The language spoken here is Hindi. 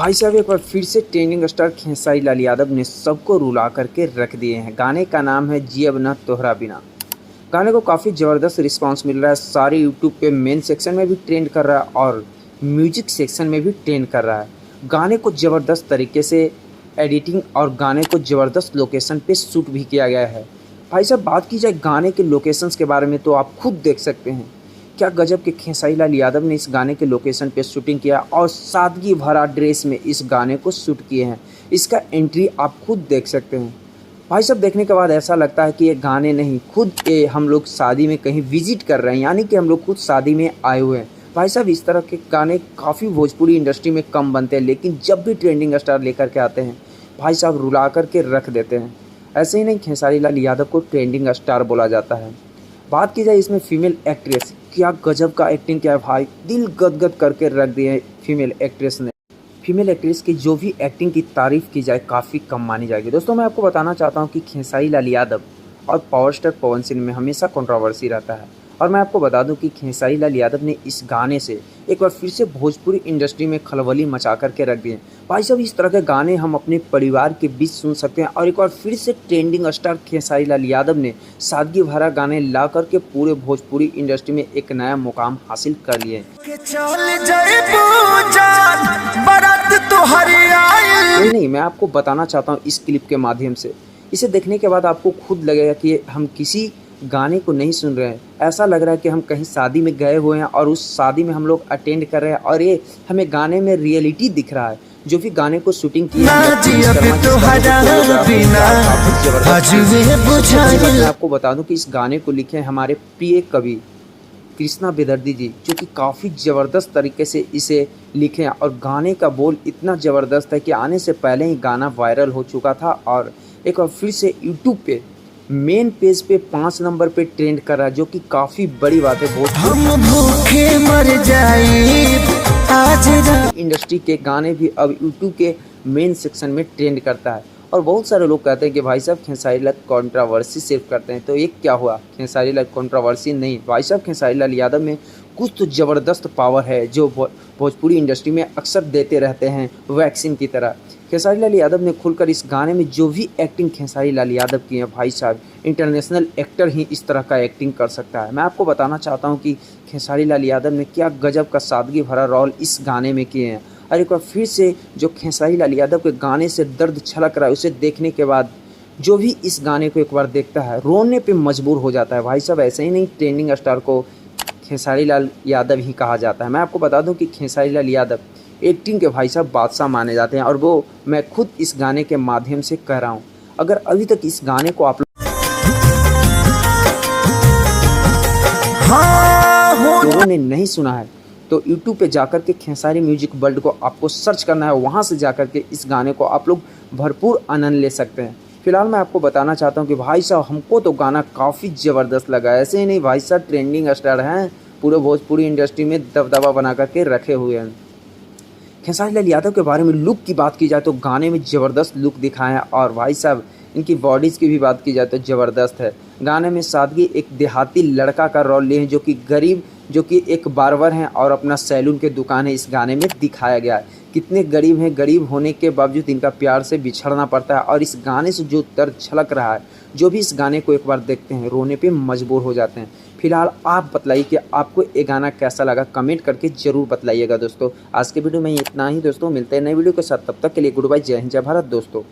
भाई साहब एक बार फिर से ट्रेंडिंग स्टार खेसारी लाल यादव ने सबको रुला करके रख दिए हैं। गाने का नाम है जी अब ना तोहरा बिना। गाने को काफ़ी ज़बरदस्त रिस्पांस मिल रहा है। सारे यूट्यूब पे मेन सेक्शन में भी ट्रेंड कर रहा है और म्यूजिक सेक्शन में भी ट्रेंड कर रहा है। गाने को ज़बरदस्त तरीके से एडिटिंग और गाने को ज़बरदस्त लोकेशन पे शूट भी किया गया है। भाई साहब बात की जाए गाने के लोकेशंस के बारे में तो आप खुद देख सकते हैं क्या गजब के खेसारी लाल यादव ने इस गाने के लोकेशन पे शूटिंग किया और सादगी भरा ड्रेस में इस गाने को शूट किए हैं। इसका एंट्री आप खुद देख सकते हैं। भाई साहब देखने के बाद ऐसा लगता है कि ये गाने नहीं खुद हम लोग शादी में कहीं विजिट कर रहे हैं, यानी कि हम लोग खुद शादी में आए हुए हैं। भाई साहब इस तरह के गाने काफ़ी भोजपुरी इंडस्ट्री में कम बनते हैं, लेकिन जब भी ट्रेंडिंग स्टार लेकर के आते हैं भाई साहब रुला करके रख देते हैं। ऐसे ही नहीं खेसारी लाल यादव को ट्रेंडिंग स्टार बोला जाता है। बात की जाए इसमें फीमेल एक्ट्रेस, क्या गजब का एक्टिंग किया है भाई, दिल गदगद करके रख दिए फीमेल एक्ट्रेस ने। फीमेल एक्ट्रेस की जो भी एक्टिंग की तारीफ़ की जाए काफ़ी कम मानी जाएगी। दोस्तों मैं आपको बताना चाहता हूं कि खेसारी लाल यादव और पावर स्टार पवन सिंह में हमेशा कंट्रोवर्सी रहता है, और मैं आपको बता दूं कि खेसारी लाल यादव ने इस गाने से एक बार फिर से भोजपुरी इंडस्ट्री में खलबली मचा करके रख दिए। भाई साहब इस तरह के गाने हम अपने परिवार के बीच सुन सकते हैं, और एक बार फिर से ट्रेंडिंग स्टार खेसारी लाल यादव ने सादगी भरा गाने ला करके पूरे भोजपुरी इंडस्ट्री में एक नया मुकाम हासिल कर लिए। नहीं, मैं आपको बताना चाहता हूँ इस क्लिप के माध्यम से, इसे देखने के बाद आपको खुद लगेगा कि हम किसी गाने को नहीं सुन रहे हैं। ऐसा लग रहा है कि हम कहीं शादी में गए हुए हैं और उस शादी में हम लोग अटेंड कर रहे हैं, और ये हमें गाने में रियलिटी दिख रहा है। जो भी गाने को शूटिंग किया है मैं आपको बता दूं कि इस गाने को लिखे हैं हमारे प्रिय कवि कृष्णा बेदर्दी जी, जो कि काफ़ी ज़बरदस्त तरीके से इसे लिखे हैं। और गाने का बोल इतना ज़बरदस्त है कि आने से पहले ही गाना वायरल हो चुका था, और एक बार फिर से यूट्यूब पे मेन पेज पे 5 नंबर पे ट्रेंड कर रहा है, जो कि काफ़ी बड़ी बात है। हम भूखे मर जाए आज इंडस्ट्री के गाने भी अब यूट्यूब के मेन सेक्शन में ट्रेंड करता है। और बहुत सारे लोग कहते हैं कि भाई साहब खेसारी लाल कंट्रोवर्सी सिर्फ करते हैं, तो ये क्या हुआ? खेसारी लाल कंट्रोवर्सी नहीं, भाई साहब खेसारी लाल यादव में कुछ तो ज़बरदस्त पावर है जो भोजपुरी इंडस्ट्री में अक्सर देते रहते हैं वैक्सीन की तरह। खेसारी लाल यादव ने खुलकर इस गाने में जो भी एक्टिंग खेसारी लाल यादव की है, भाई साहब इंटरनेशनल एक्टर ही इस तरह का एक्टिंग कर सकता है। मैं आपको बताना चाहता हूं कि खेसारी लाल यादव ने क्या गजब का सादगी भरा रोल इस गाने में किए हैं। और एक बार फिर से जो खेसारी लाल यादव के गाने से दर्द छलक रहा है, उसे देखने के बाद जो भी इस गाने को एक बार देखता है रोने पे मजबूर हो जाता है। भाई साहब ऐसे ही नहीं ट्रेंडिंग स्टार को खेसारी लाल यादव ही कहा जाता है। मैं आपको बता दूं कि खेसारी लाल यादव एक्टिंग के भाई साहब बादशाह माने जाते हैं, और वो मैं खुद इस गाने के माध्यम से कह रहा हूँ। अगर अभी तक इस गाने को आप लोगों ने नहीं सुना है तो यूट्यूब पे जाकर के खेसारी म्यूजिक वर्ल्ड को आपको सर्च करना है, वहाँ से जाकर के इस गाने को आप लोग भरपूर आनंद ले सकते हैं। फिलहाल मैं आपको बताना चाहता हूँ कि भाई साहब हमको तो गाना काफ़ी ज़बरदस्त लगा। ऐसे ही नहीं भाई साहब ट्रेंडिंग स्टार हैं, पूरे भोजपुरी इंडस्ट्री में दबदबा बना करके रखे हुए हैं। खेसारी लाल यादव के बारे में लुक की बात की जाए तो गाने में ज़बरदस्त लुक दिखाए हैं, और भाई साहब इनकी बॉडीज़ की भी बात की जाए तो ज़बरदस्त है। गाने में सादगी एक देहाती लड़का का रोल लिए हैं जो कि गरीब, जो कि एक बार्बर हैं और अपना सैलून के दुकान है, इस गाने में दिखाया गया है। कितने गरीब हैं, गरीब होने के बावजूद इनका प्यार से बिछड़ना पड़ता है, और इस गाने से जो दर्द छलक रहा है, जो भी इस गाने को एक बार देखते हैं रोने पे मजबूर हो जाते हैं। फिलहाल आप बताइए कि आपको ये गाना कैसा लगा, कमेंट करके ज़रूर बताइएगा। दोस्तों आज के वीडियो में इतना ही। दोस्तों मिलते हैं नए वीडियो के साथ, तब तक के लिए गुड बाय, जय हिंद, जय भारत दोस्तों।